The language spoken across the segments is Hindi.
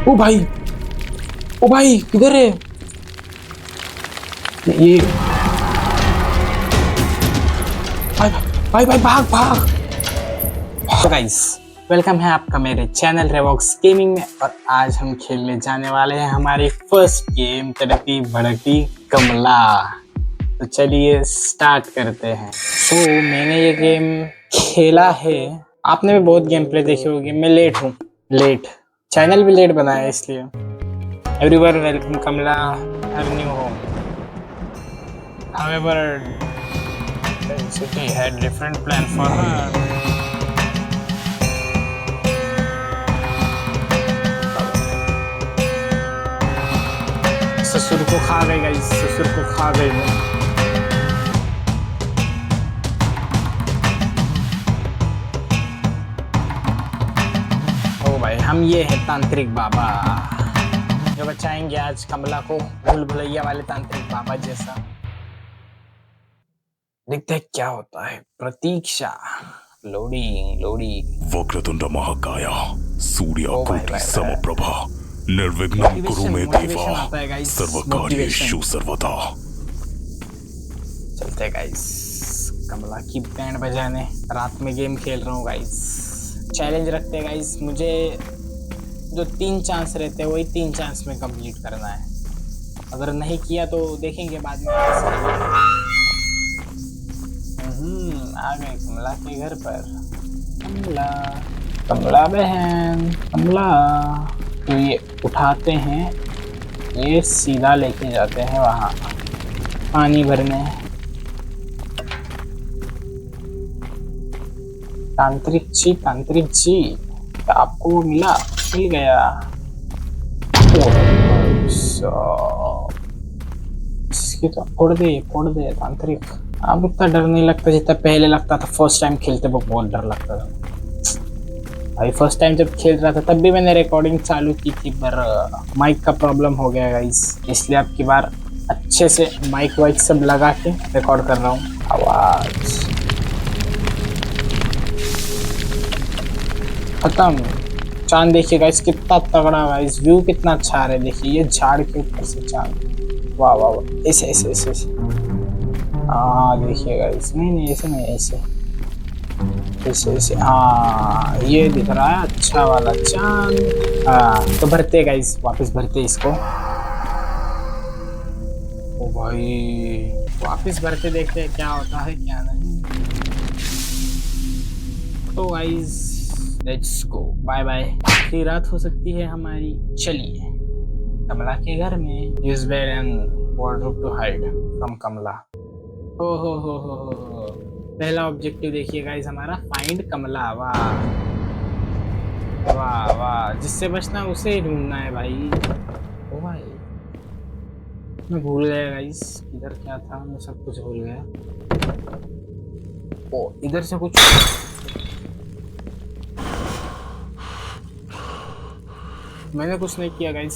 ओ भाई, ओ भाई किधर है ये? भाई भाई भाई भाग भाग। तो गाइस, वेलकम है आपका मेरे चैनल रेवॉक्स गेमिंग में। और आज हम खेलने जाने वाले हैं हमारी फर्स्ट गेम, तड़पी भड़की कमला। तो चलिए स्टार्ट करते हैं। तो मैंने ये गेम खेला है, आपने भी बहुत गेम प्ले देखी होगी। मैं लेट हूँ, लेट चैनल भी लेट बनाया है, इसलिए everyone welcome Kamala her new home. However, the city had different plan for her. ससुर को खा गई गाइस, ससुर को खा गई वो। ओ भाई, हम ये है तांत्रिक बाबा जो बचाएंगे आज कमला को भूल भुलैया वाले तांत्रिक बाबा जैसा। देखते हैं क्या होता है। प्रतीक्षा, लोडिंग लोडिंग। वक्रतुंड महाकाय सूर्यकोटि समप्रभा निर्विघ्नं कुरु मे देवा सर्वकार्येषु सर्वदा। चलते गाइस कमला की बैंड बजाने। रात में गेम खेल रहा हूँ गाइस। चैलेंज रखते हैं गाइस, मुझे जो 3 चांस रहते हैं वही 3 चांस में कंप्लीट करना है। अगर नहीं किया तो देखेंगे बाद में। आ गए कमला के घर पर। कमला, कमला बहन, कमला। तो ये उठाते हैं, ये सीधा लेके जाते हैं वहां पानी भरने। तांत्रिक जी आपको वो मिल गया। इसकी तो फोड़ दे तांत्रिक। अब इतना डर नहीं लगता जितना पहले लगता था। फर्स्ट टाइम खेलते वक्त बहुत डर लगता था भाई। फर्स्ट टाइम जब खेल रहा था तब भी मैंने रिकॉर्डिंग चालू की थी, पर माइक का प्रॉब्लम हो गया गाइस, इसलिए अब की बार अच्छे से माइक वाइक सब लगा के रिकॉर्ड कर रहा हूँ। आवाज खत्म। चांद देखिए गाइस कितना तगड़ा गाइस, व्यू कितना अच्छा आ रहा है। देखिए ये झाड़ के ऊपर से चांद, वाह वाह वाह। ऐसे ऐसे ऐसे ऐसे, हाँ देखिए गाइस। नहीं ऐसे नहीं, ऐसे ऐसे ऐसे, हाँ ये दिख रहा है अच्छा वाला चांद। हाँ तो भरते गाइस, वापस भरते इसको। ओ भाई वापस भरते, देखते हैं क्या होता है क्या नहीं। तो guys let's go, bye bye. आखिरी रात हो सकती है हमारी। चलिए कमला के घर में। Use bed and wardrobe to hide from Kamla. हो। पहला ऑब्जेक्टिव देखिए गाइस हमारा, फाइंड कमला। वाह वाह वाह, जिससे बचना उसे ही ढूंढना है भाई। ओ भाई मैं भूल गया गाइस, इधर क्या था, मैं सब कुछ भूल गया। ओ इधर से कुछ, मैंने कुछ नहीं किया गाइस।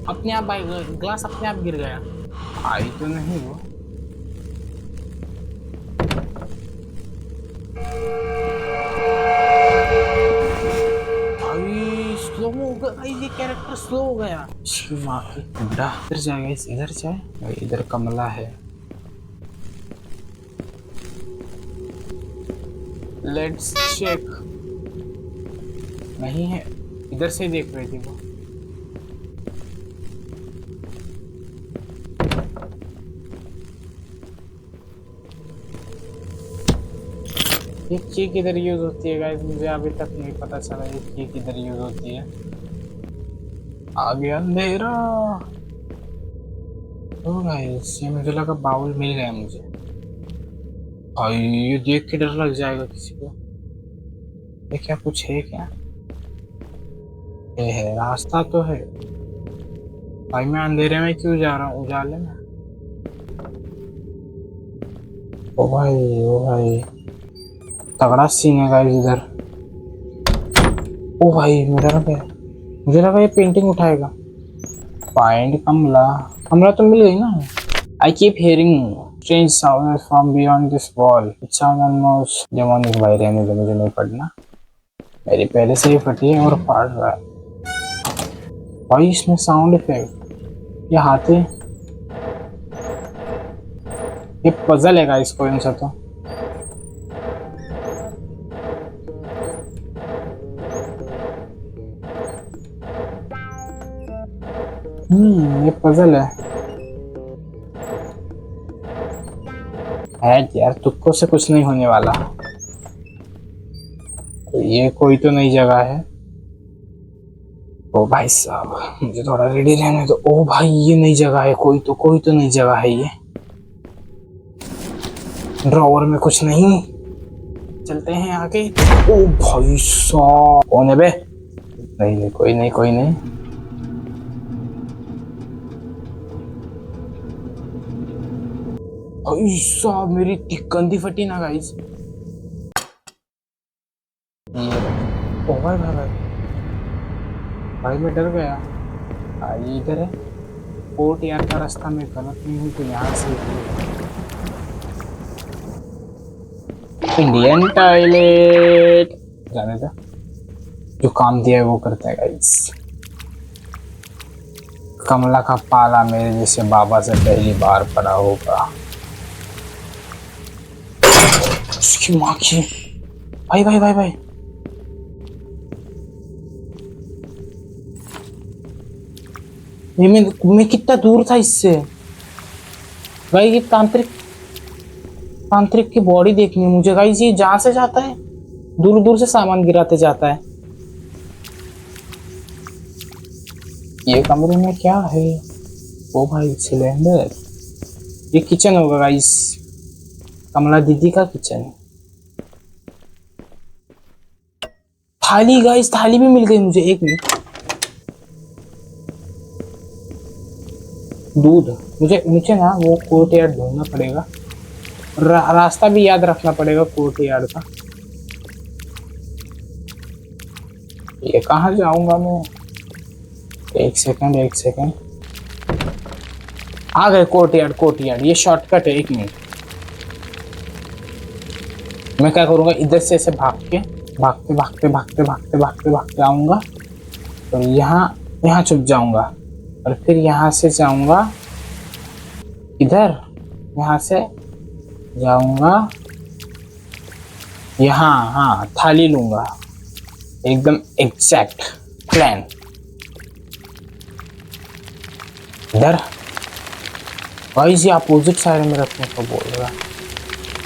अपने आप भाई ग्लास अपने आप गिर गया। आई तो नहीं वो। स्लो हो गया ये कैरेक्टर, स्लो हो गया। माँ की बुड्ढा। इधर जाए गाइस, इधर जाए भाई। इधर कमला है, लेट्स चेक। नहीं है, इधर से देख रही थी वो। ये की किधर यूज होती है गाइस, मुझे अभी तक नहीं पता चला ये की किधर यूज होती है। आ गया अंधेरा। ओ गाइस ये मुझे लगा बाउल मिल गया मुझे। भाई ये देख के डर लग जाएगा किसी को। ये क्या कुछ है क्या? ये है रास्ता तो है भाई। मैं अंधेरे में क्यों जा रहा हूँ, उजाले में। ओ भाई तगड़ा सीन है गाइस इधर। ओ भाई मुझे लगा ये पेंटिंग उठाएगा। फाइंड कमला। कमला तो मिल गई ना। I keep hearing strange sound from beyond this wall. It sound almost demonic. भाई रहने दे, मुझे नहीं पढ़ना। मेरी पहले से ही फटी है और फाड़ रहा है। भाई इसमें साउंड इफेक्ट, ये हाथी, ये पजल है गाइस कोई सा तो। ये पजल है यार, तुक्कों से कुछ नहीं होने वाला। तो ये कोई तो नई जगह है। ओ भाई साहब मुझे थोड़ा रेडी रहने दो। ओ भाई ये नई जगह है, कोई तो नई जगह है ये। ड्रॉवर में कुछ नहीं, चलते हैं आगे। ओ भाई साहब कौन है बे? नहीं कोई नहीं। भाई साहब मेरी टिक्कंदी फटी ना गाइस। ओ भाई मैं डर गया। ये इधर है कोर्ट यार्ड का रास्ता, में गलत नहीं हूँ तो यहाँ से इंडियन टॉयलेट जाने दो, जो काम दिया है वो करता है गाइस। कमला का पाला मेरे जैसे बाबा से पहली बार पड़ा होगा। उसकी माँ की भाई मैं कितना दूर था इससे भाई। ये तांत्रिक की बॉडी देखनी है मुझे गाइस। ये जहां से जाता है दूर से सामान गिराते जाता है। ये कमरे में क्या है? ओ भाई सिलेंडर, ये किचन होगा गाइस, कमला दीदी का किचन। थाली गाइस, थाली भी मिल गई मुझे। एक मिनट, दूध मुझे ना वो कोर्ट यार्ड ढूंढना पड़ेगा। रास्ता भी याद रखना पड़ेगा कोर्ट यार्ड का। ये कहाँ जाऊंगा मैं? एक सेकंड आ गए कोर्ट यार्ड। ये शॉर्टकट है। एक मिनट, मैं क्या करूंगा, इधर से ऐसे भागते आऊंगा और यहाँ छुप जाऊंगा और फिर यहाँ से जाऊंगा इधर, यहाँ से जाऊंगा यहाँ। हाँ थाली लूंगा, एकदम एग्जैक्ट प्लान। इधर भाई जी अपोजिट साइड में रखने को बोल रहा,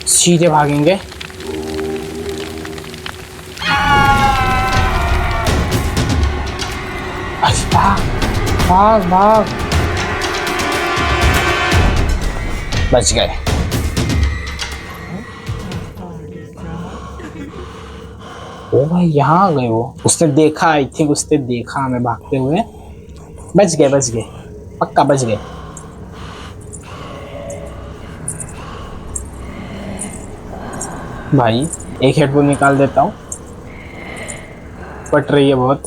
सीधे भागेंगे। भाग बच गए। ओ भाई यहाँ आ गए वो। उसने देखा, आई थिंक उसने देखा हमें भागते हुए। बच गए पक्का बच गए। भाई एक हेडफोन निकाल देता हूँ, पट रही है बहुत।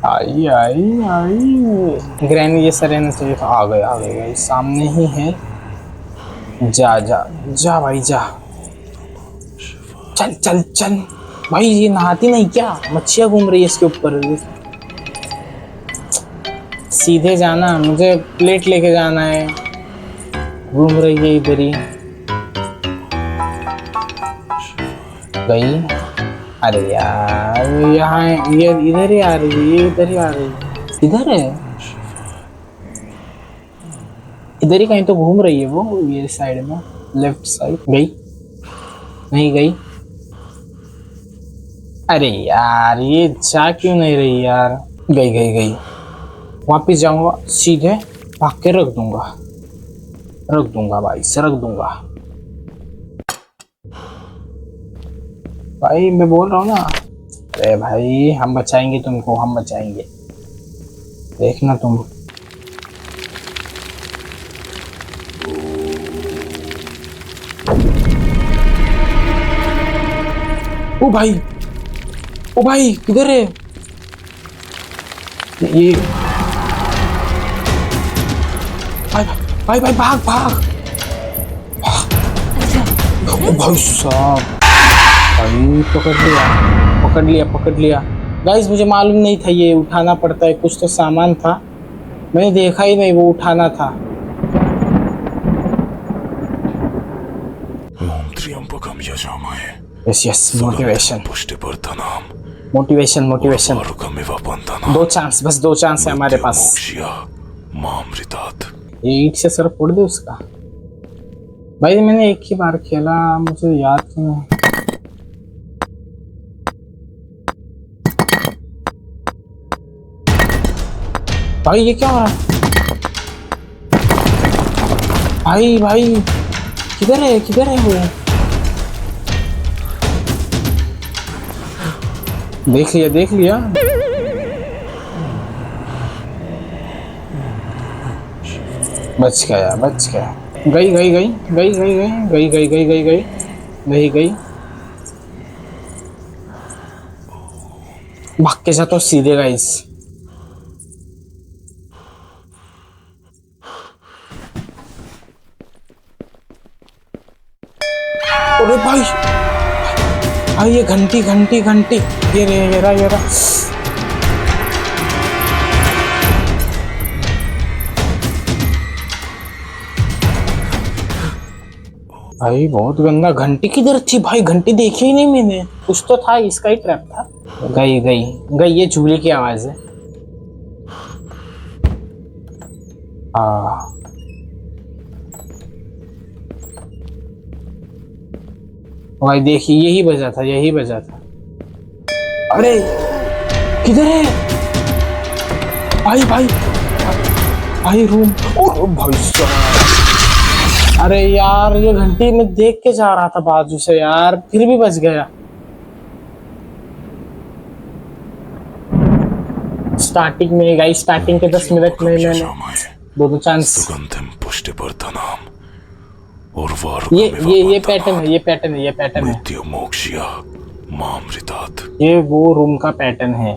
आई ग्रैनी जैसा रहना चाहिए था। आ गए सामने ही है। जा भाई जा, चल भाई। ये नहाती नहीं क्या? मच्छियाँ घूम रही है इसके ऊपर। सीधे जाना, मुझे प्लेट लेके जाना है। घूम रही है इधर ही। गई? अरे यार यहाँ ये इधर ही आ रही है, ये इधर ही आ रही है। इधर है, इधर ही कहीं तो घूम रही है वो, ये साइड में, लेफ्ट साइड। गई? नहीं गई? अरे यार ये जा क्यों नहीं रही यार? गई। वापिस जाऊंगा, सीधे भाग के रख दूंगा भाई से, रख दूंगा। भाई मैं बोल रहा हूँ ना, अरे भाई हम बचाएंगे तुमको, हम बचाएंगे, देखना तुम। ओ भाई किधर है ये? भाई भाग। ओ भाई साहब भाई पकड़ लिया पकड़ लिया पकड़ लिया। गाइस मुझे मालूम नहीं था ये उठाना पड़ता है, कुछ तो सामान था मैंने देखा ही नहीं वो उठाना था। ओम त्र्यंबकम यजामहे यस यस मोटिवेशन पुष्टिवर्धनम मोटिवेशन मोटिवेशन। उर्वारुकमिव बन्धनम 2 चांस, बस 2 चांस है हमारे पास। मामृतात्। ये ईंट से सर फोड़ दे उसका। भाई मैंने एक ही बार खेला, मुझे याद क्यों नहीं। भाई ये क्या हो रहा है? भाई भाई किधर है वो? देख लिया। बच गया गई। भाग के जा तो सीधे गाइस। अरे भाई ये घंटी ये रहा। भाई बहुत गंदा। घंटी किधर थी भाई? घंटी देखी ही नहीं मैंने। कुछ तो था, इसका ही ट्रैप था। गई ये झूले की आवाज है। भाई देखिए यही बजा था। अरे किधर है भाई रूम। और भाई साहब, अरे यार ये घंटी में देख के जा रहा था बाजू से यार, फिर भी बच गया। स्टार्टिंग के 10 मिनट में मैंने 2 चांस। ये पैटर्न है। ये वो रूम का पैटर्न है।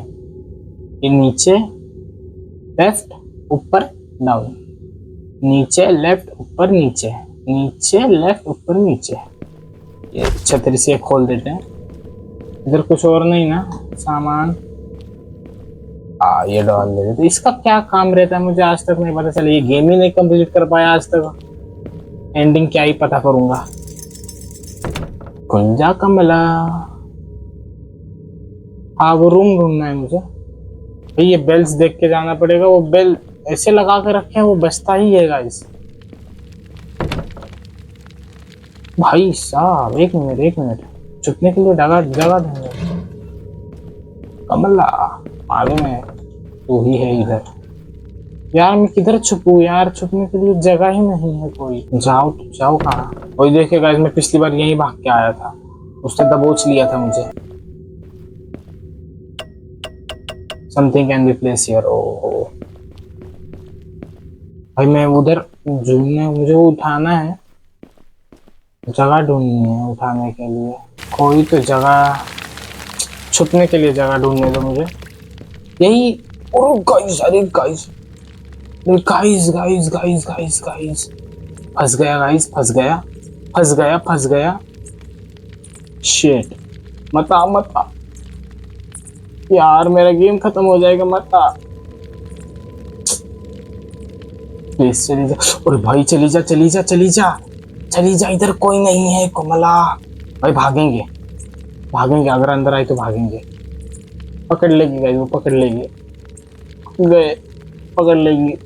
ये नीचे लेफ्ट ऊपर डाउन, नीचे लेफ्ट ऊपर नीचे, नीचे लेफ्ट ऊपर नीचे। ये छतरी से खोल देते हैं। इधर कुछ और नहीं ना सामान। ये डाल देते। तो इसका क्या काम रहता है मुझे आज तक नहीं पता चला। ये गेम ही नहीं कंप्लीट कर पाया आज तक। एंडिंग क्या ही पता करूंगा। खुल जा कमला। वो रूम ढूंढना है मुझे। भाई ये बेल्स देख के जाना पड़ेगा। वो बेल ऐसे लगा के रखे हैं, वो बजता ही है गाइस। भाई साहब एक मिनट छुपने के लिए जगह देंगे। कमला मालूम है तू ही है इधर। यार मैं किधर छुपूं यार? छुपने के लिए जगह ही नहीं है कोई। जाओ कहाँ? वही देखे गाइस, मैं पिछली बार यहीं भाग के आया था, उसने दबोच लिया था मुझे। Something can be place here. ओ भाई मैं उधर मुझे उठाना है, जगह ढूंढनी है उठाने के लिए। कोई तो जगह, छुपने के लिए जगह ढूंढने दो मुझे। यही। ओ गाइस, अरे गाइस फंस गया। शिट, मत आ यार, मेरा गेम खत्म हो जाएगा। मत आ प्लीज, चली जा। और भाई चली जा, इधर कोई नहीं है कमला। भाई भागेंगे अगर अंदर आए तो भागेंगे। पकड़ लेगी गाइस, वो पकड़ लेगी। गए, पकड़ लेगी।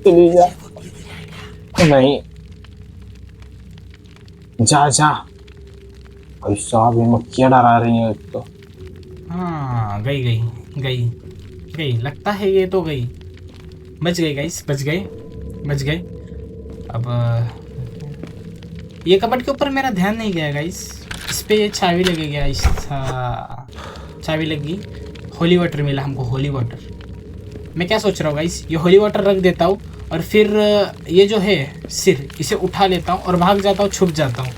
चली जा। नहीं, जा। भाई साहब ये मक्खियाँ डरा रही हैं एक तो। हाँ गई। लगता है ये तो गई। बच गए गाइस, बच गए। अब ये कबर्ड के ऊपर मेरा ध्यान नहीं गया गाइस। इस पे चाबी लगे गया। चाबी लगी। होली वाटर मिला हमको, होली वाटर। मैं क्या सोच रहा हूँ गाइस, ये होली वाटर रख देता हूँ और फिर ये जो है सिर, इसे उठा लेता हूँ और भाग जाता हूँ, छुप जाता हूँ।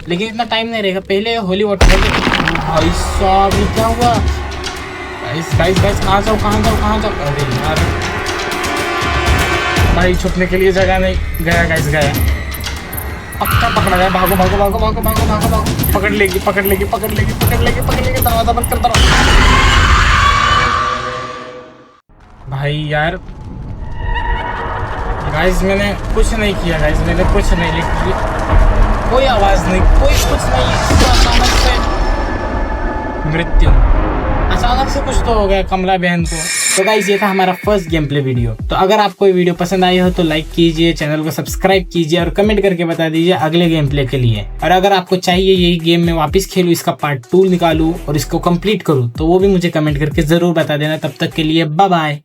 लेकिन इतना टाइम नहीं रहेगा, पहले होली वाटर रख देता हूँ। भाई साहब ये क्या हुआ? गाइस कहाँ जाओ? अरे यार भाई, छुपने के लिए जगह नहीं। गया गाइस, गया। पक्का पकड़ा गया। भागो भागो भागो भागो भागो भागो भागो। पकड़ लेगी पकड़ लेगी पकड़ लेगी पकड़ लेगी पकड़ लेगी। दरवाजा बंद कर दरवाजा। भाई यार गाइस मैंने कुछ नहीं किया गाइस, मैंने कुछ नहीं किया, कोई आवाज नहीं, कोई कुछ नहीं। तो अचानक से मृत्यु, अचानक से कुछ तो हो गया कमला बहन को। तो गाइस ये था हमारा फर्स्ट गेम प्ले वीडियो। तो अगर आपको ये वीडियो पसंद आई हो तो लाइक कीजिए, चैनल को सब्सक्राइब कीजिए और कमेंट करके बता दीजिए अगले गेम प्ले के लिए। और अगर आपको चाहिए यही गेम मैं वापस खेलूं, इसका पार्ट 2 निकालूं और इसको कंप्लीट करूं, तो वो भी मुझे कमेंट करके जरूर बता देना। तब तक के लिए बाय बाय।